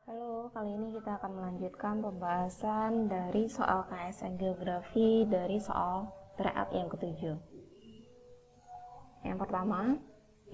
Halo, kali ini kita akan melanjutkan pembahasan dari soal KSN Geografi dari soal tryout yang ketujuh. Yang pertama,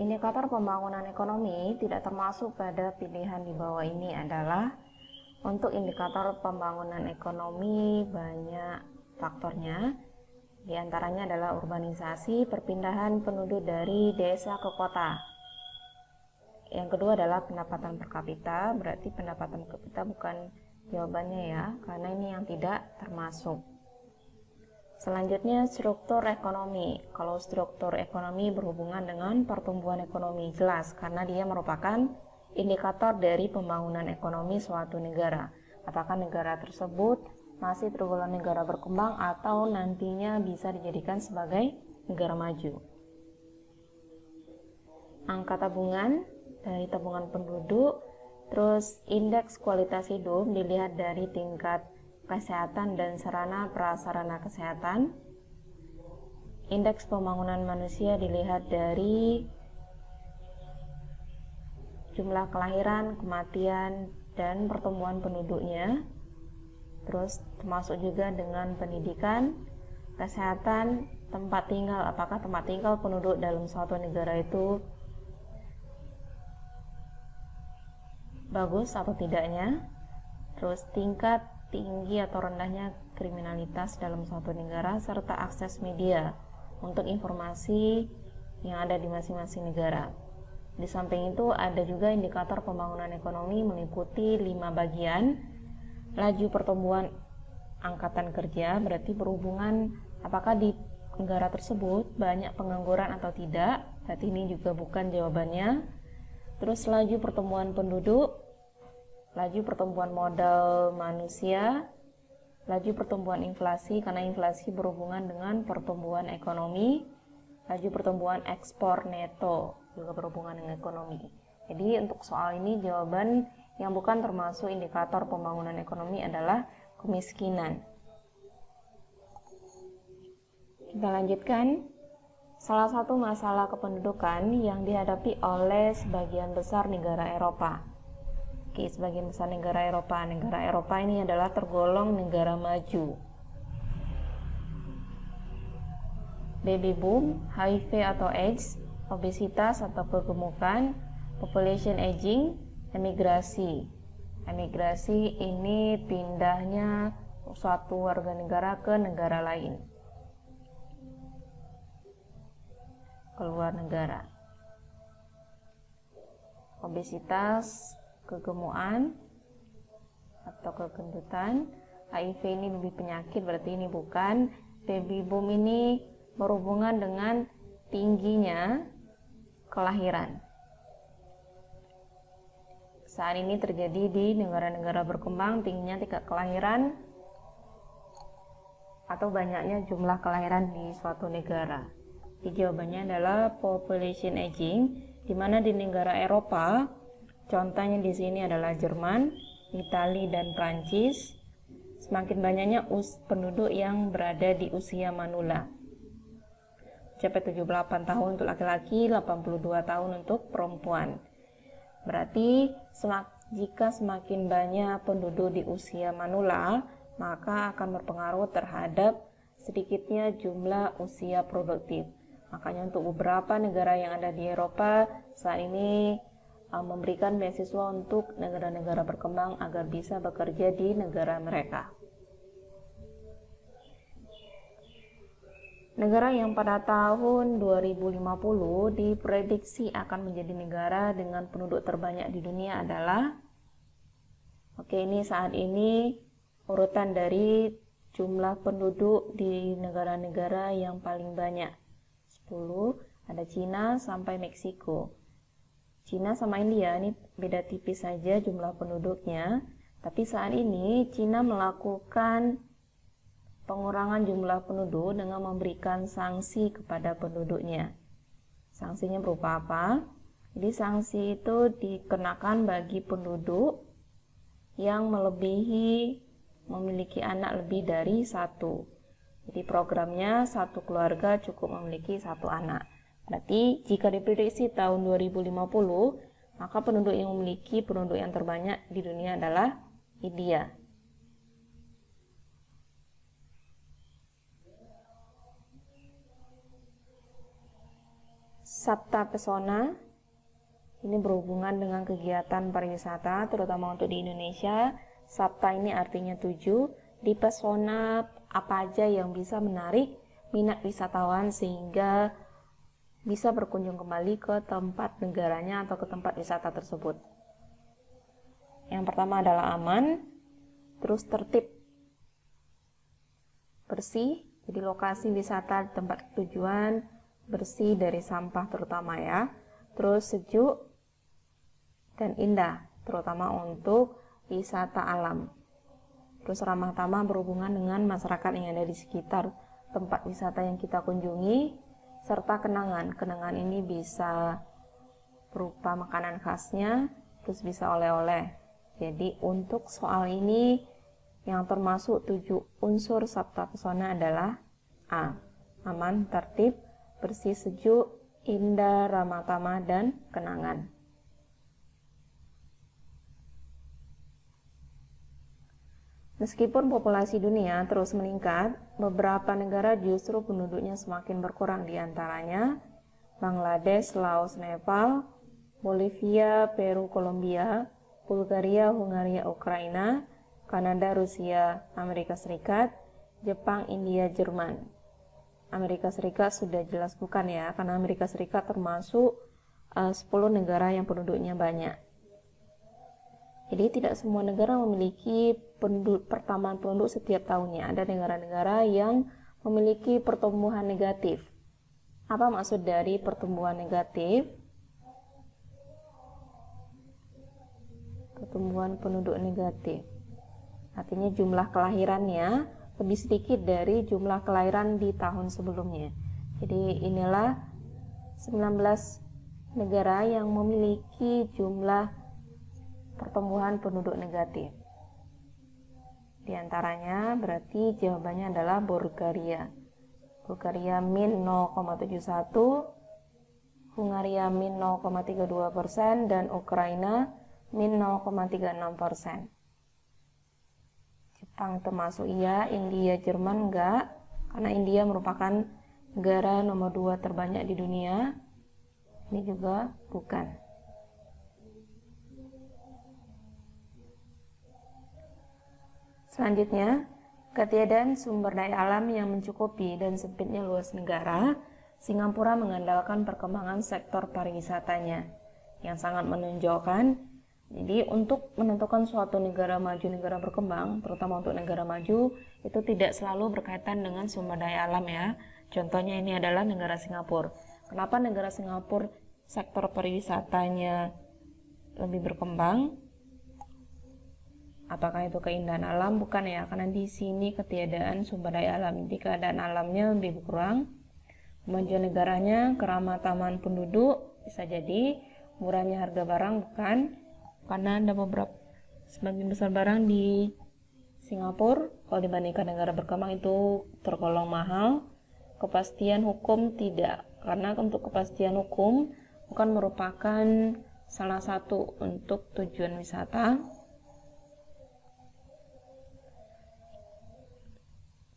indikator pembangunan ekonomi tidak termasuk pada pilihan di bawah ini adalah untuk indikator pembangunan ekonomi banyak faktornya. Di antaranya adalah urbanisasi, perpindahan penduduk dari desa ke kota. Yang kedua adalah pendapatan per kapita, berarti pendapatan per kapita bukan jawabannya ya, karena ini yang tidak termasuk. Selanjutnya struktur ekonomi. Kalau struktur ekonomi berhubungan dengan pertumbuhan ekonomi, jelas karena dia merupakan indikator dari pembangunan ekonomi suatu negara. Apakah negara tersebut masih tergolong negara berkembang atau nantinya bisa dijadikan sebagai negara maju. Angka tabungan dari tabungan penduduk, terus indeks kualitas hidup dilihat dari tingkat kesehatan dan sarana prasarana kesehatan. Indeks pembangunan manusia dilihat dari jumlah kelahiran, kematian, dan pertumbuhan penduduknya. Terus termasuk juga dengan pendidikan, kesehatan, tempat tinggal, apakah tempat tinggal penduduk dalam suatu negara itu bagus atau tidaknya, terus tingkat tinggi atau rendahnya kriminalitas dalam suatu negara, serta akses media untuk informasi yang ada di masing-masing negara. Di samping itu ada juga indikator pembangunan ekonomi meliputi 5 bagian. Laju pertumbuhan angkatan kerja berarti berhubungan apakah di negara tersebut banyak pengangguran atau tidak, berarti ini juga bukan jawabannya. Terus laju pertumbuhan penduduk, laju pertumbuhan modal manusia, laju pertumbuhan inflasi karena inflasi berhubungan dengan pertumbuhan ekonomi, laju pertumbuhan ekspor neto juga berhubungan dengan ekonomi. Jadi untuk soal ini jawaban yang bukan termasuk indikator pembangunan ekonomi adalah kemiskinan. Kita lanjutkan. Salah satu masalah kependudukan yang dihadapi oleh sebagian besar negara Eropa. Oke, sebagian besar negara Eropa. Negara Eropa ini adalah tergolong negara maju. Baby boom, HIV atau AIDS, obesitas atau kegemukan, population aging, emigrasi. Emigrasi ini pindahnya suatu warga negara ke negara lain, keluar negara. Obesitas, kegemukan atau kegendutan. HIV ini lebih penyakit, berarti ini bukan. Baby boom ini berhubungan dengan tingginya kelahiran. Saat ini terjadi di negara-negara berkembang, tingginya tingkat kelahiran atau banyaknya jumlah kelahiran di suatu negara. Jawabannya adalah population aging, di mana di negara Eropa, contohnya di sini adalah Jerman, Italia, dan Prancis. Semakin banyaknya penduduk yang berada di usia manula, mencapai 78 tahun untuk laki-laki, 82 tahun untuk perempuan. Berarti jika semakin banyak penduduk di usia manula, maka akan berpengaruh terhadap sedikitnya jumlah usia produktif. Makanya untuk beberapa negara yang ada di Eropa saat ini memberikan beasiswa untuk negara-negara berkembang agar bisa bekerja di negara mereka. Negara yang pada tahun 2050 diprediksi akan menjadi negara dengan penduduk terbanyak di dunia adalah, ini saat ini urutan dari jumlah penduduk di negara-negara yang paling banyak. 10, ada Cina sampai Meksiko. Cina sama India ini beda tipis saja jumlah penduduknya, tapi saat ini Cina melakukan pengurangan jumlah penduduk dengan memberikan sanksi kepada penduduknya. Sanksinya berupa apa? Jadi sanksi itu dikenakan bagi penduduk yang memiliki anak lebih dari satu. Jadi programnya satu keluarga cukup memiliki satu anak. Berarti jika diprediksi tahun 2050, Maka penduduk yang memiliki penduduk yang terbanyak di dunia adalah India. Sabta Pesona ini berhubungan dengan kegiatan pariwisata, terutama untuk di Indonesia. Sabta ini artinya 7. Di pesona apa aja yang bisa menarik minat wisatawan sehingga bisa berkunjung kembali ke tempat negaranya atau ke tempat wisata tersebut. Yang pertama adalah aman, terus tertib, bersih, jadi lokasi wisata di tempat tujuan bersih dari sampah terutama ya. Terus sejuk dan indah, terutama untuk wisata alam. Terus ramah tamah berhubungan dengan masyarakat yang ada di sekitar tempat wisata yang kita kunjungi, serta kenangan. Kenangan ini bisa berupa makanan khasnya, terus bisa oleh-oleh. Jadi untuk soal ini yang termasuk 7 unsur Sabta Pesona adalah A. Aman, tertib, bersih, sejuk, indah, ramah tamah, dan kenangan. Meskipun populasi dunia terus meningkat, beberapa negara justru penduduknya semakin berkurang, di antaranya Bangladesh, Laos, Nepal, Bolivia, Peru, Kolombia, Bulgaria, Hungaria, Ukraina, Kanada, Rusia, Amerika Serikat, Jepang, India, Jerman. Amerika Serikat sudah jelas bukan ya, karena Amerika Serikat termasuk 10 negara yang penduduknya banyak. Jadi tidak semua negara memiliki pertambahan penduduk setiap tahunnya. Ada negara-negara yang memiliki pertumbuhan negatif. Apa maksud dari pertumbuhan negatif? Pertumbuhan penduduk negatif artinya jumlah kelahirannya lebih sedikit dari jumlah kelahiran di tahun sebelumnya. Jadi inilah 19 negara yang memiliki jumlah pertumbuhan penduduk negatif. Di antaranya berarti jawabannya adalah Bulgaria. Bulgaria min 0,71, Hungaria min 0,32%, dan Ukraina min 0,36%. Jepang termasuk iya, India, Jerman enggak, karena India merupakan negara nomor 2 terbanyak di dunia. Ini juga bukan. Selanjutnya, ketiadaan sumber daya alam yang mencukupi dan sempitnya luas negara, Singapura mengandalkan perkembangan sektor pariwisatanya yang sangat menonjolkan. Jadi untuk menentukan suatu negara maju, negara berkembang, terutama untuk negara maju, itu tidak selalu berkaitan dengan sumber daya alam ya. Contohnya ini adalah negara Singapura. Kenapa negara Singapura sektor pariwisatanya lebih berkembang? Apakah itu keindahan alam? Bukan ya, karena di sini ketiadaan sumber daya alam. Jadi keadaan alamnya lebih kurang. Kemajuan negaranya, keramataman penduduk, bisa jadi murahnya harga barang, bukan. Karena ada beberapa sebagian besar barang di Singapura kalau dibandingkan negara berkembang itu tergolong mahal. Kepastian hukum tidak, karena untuk kepastian hukum bukan merupakan salah satu untuk tujuan wisata.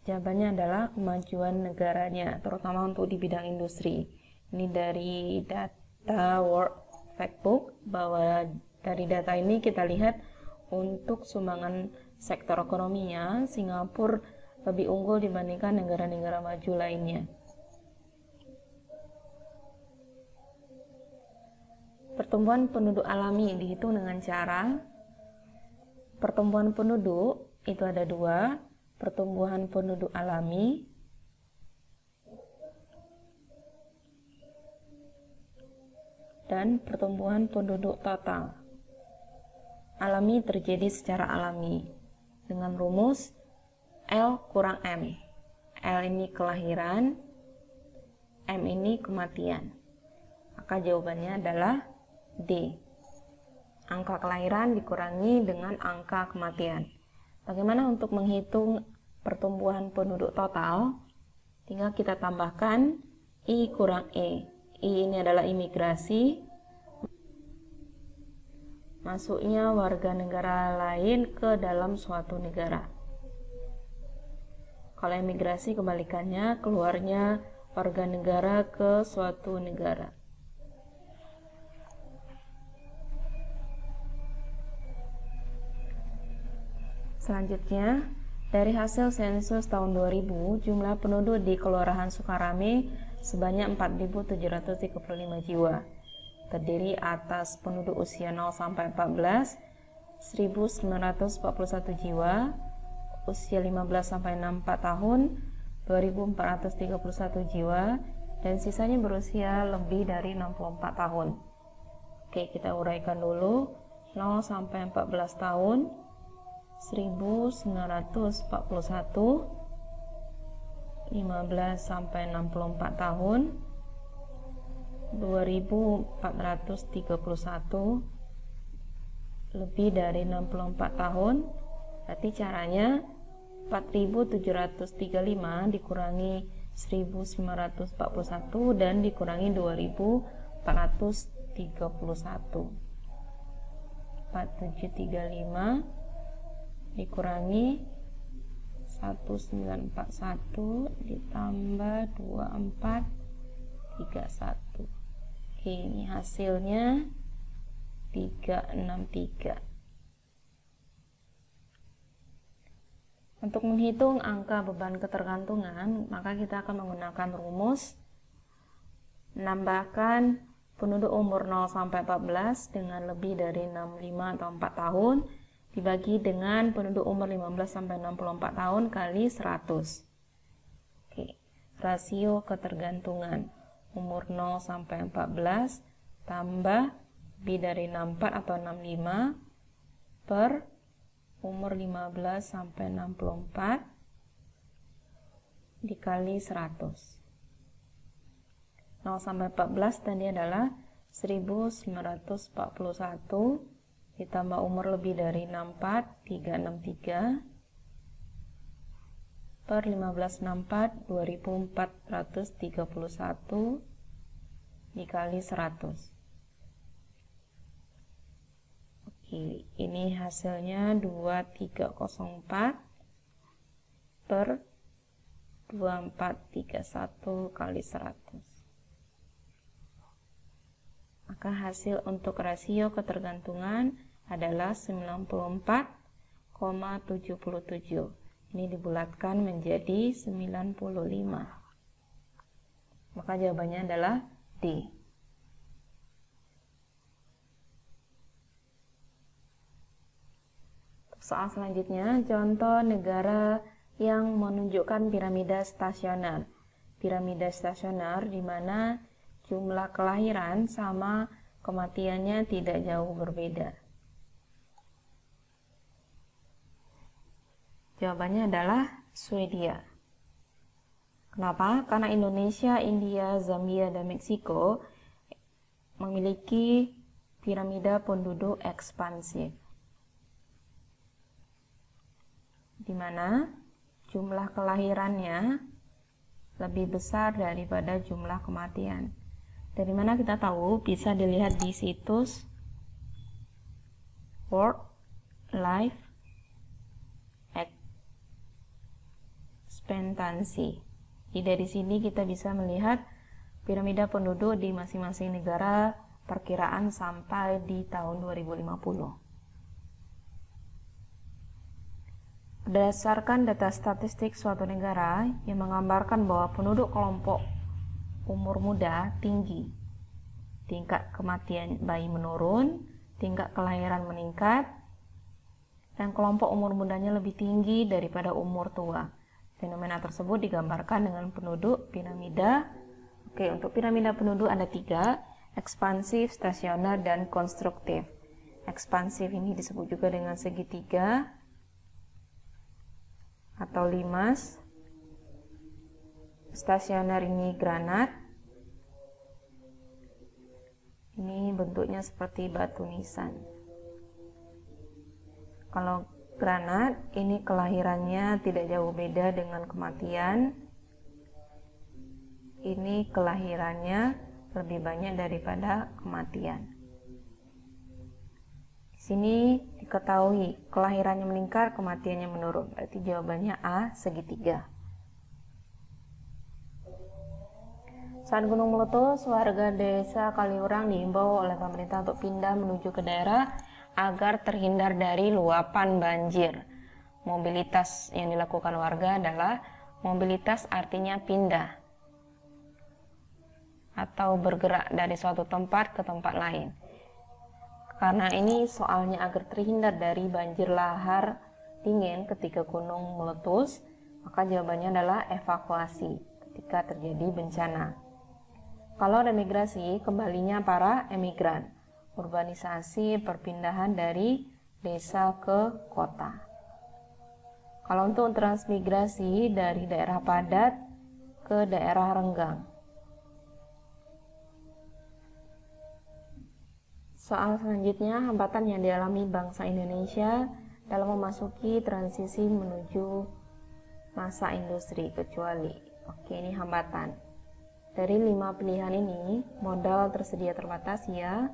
Jawabannya adalah kemajuan negaranya, terutama untuk di bidang industri. Ini dari data World Factbook, bahwa dari data ini kita lihat untuk sumbangan sektor ekonominya, Singapura lebih unggul dibandingkan negara-negara maju lainnya. Pertumbuhan penduduk alami dihitung dengan cara pertumbuhan penduduk itu ada 2, pertumbuhan penduduk alami dan pertumbuhan penduduk total. Alami terjadi secara alami dengan rumus L kurang M. L ini kelahiran, M ini kematian. Maka jawabannya adalah D. Angka kelahiran dikurangi dengan angka kematian. Bagaimana untuk menghitung pertumbuhan penduduk total? Tinggal kita tambahkan I kurang E. I ini adalah imigrasi. masuknya warga negara lain ke dalam suatu negara. Kalau emigrasi kebalikannya, keluarnya warga negara ke suatu negara. Selanjutnya, dari hasil sensus tahun 2000, jumlah penduduk di Kelurahan Sukarame sebanyak 4.735 jiwa. Terdiri atas penduduk usia 0 sampai 14, 1.941 jiwa, usia 15 sampai 64 tahun, 2.431 jiwa, dan sisanya berusia lebih dari 64 tahun. Oke, kita uraikan dulu. 0 sampai 14 tahun 1941, 15 sampai 64 tahun 2431, lebih dari 64 tahun. Berarti caranya 4735 dikurangi 1941 dan dikurangi 2431. 4735 dikurangi 1941 ditambah 2431. Oke, ini hasilnya 363. Untuk menghitung angka beban ketergantungan, maka kita akan menggunakan rumus menambahkan penduduk umur 0 sampai 14 dengan lebih dari 65 atau 4 tahun dibagi dengan penduduk umur 15 sampai 64 tahun kali 100. Oke, rasio ketergantungan umur 0 sampai 14 tambah lebih dari 64 atau 65 per umur 15 sampai 64 dikali 100. 0 sampai 14 tadi adalah 1941 ditambah umur lebih dari 64, 363 per 1564, 2431 dikali 100. Oke, ini hasilnya 2304 per 2431 kali 100. Maka hasil untuk rasio ketergantungan adalah 94,77. Ini dibulatkan menjadi 95. Maka jawabannya adalah D. Soal selanjutnya, contoh negara yang menunjukkan piramida stasioner. Piramida stasioner di mana jumlah kelahiran sama kematiannya tidak jauh berbeda. Jawabannya adalah Swedia. Kenapa? Karena Indonesia, India, Zambia, dan Meksiko memiliki piramida penduduk ekspansif, di mana jumlah kelahirannya lebih besar daripada jumlah kematian. Dari mana kita tahu? Bisa dilihat di situs World Life Expectancy. Jadi dari sini kita bisa melihat piramida penduduk di masing-masing negara perkiraan sampai di tahun 2050. Berdasarkan data statistik suatu negara yang menggambarkan bahwa penduduk kelompok umur muda tinggi, tingkat kematian bayi menurun, tingkat kelahiran meningkat, dan kelompok umur mudanya lebih tinggi daripada umur tua. Fenomena tersebut digambarkan dengan penduduk piramida. Oke, untuk piramida penduduk ada 3, ekspansif, stasioner, dan konstruktif. Ekspansif ini disebut juga dengan segitiga atau limas. Stasioner ini granat. Ini bentuknya seperti batu nisan. Kalau granat, ini kelahirannya tidak jauh beda dengan kematian. Ini kelahirannya lebih banyak daripada kematian. Di Sini diketahui kelahirannya meningkat, kematiannya menurun. Berarti jawabannya A, segitiga. Saat gunung meletus, warga desa Kaliurang diimbau oleh pemerintah untuk pindah menuju ke daerah agar terhindar dari luapan banjir. Mobilitas yang dilakukan warga adalah mobilitas, artinya pindah atau bergerak dari suatu tempat ke tempat lain. Karena ini soalnya agar terhindar dari banjir lahar dingin ketika gunung meletus, maka jawabannya adalah evakuasi ketika terjadi bencana. Kalau ada migrasi, kembalinya para emigran, urbanisasi, perpindahan dari desa ke kota. Kalau untuk transmigrasi dari daerah padat ke daerah renggang. Soal selanjutnya, hambatan yang dialami bangsa Indonesia dalam memasuki transisi menuju masa industri, kecuali. Oke, ini hambatan. Dari 5 pilihan ini, modal tersedia terbatas ya,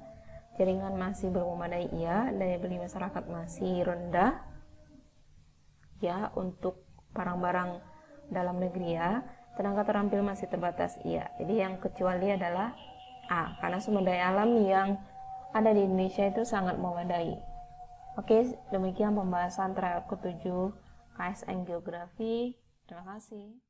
jaringan masih belum memadai ya, daya beli masyarakat masih rendah ya untuk barang-barang dalam negeri ya, tenaga terampil masih terbatas iya. Jadi yang kecuali adalah A, karena sumber daya alam yang ada di Indonesia itu sangat memadai. Oke, demikian pembahasan trial ke-7 KSN Geografi. Terima kasih.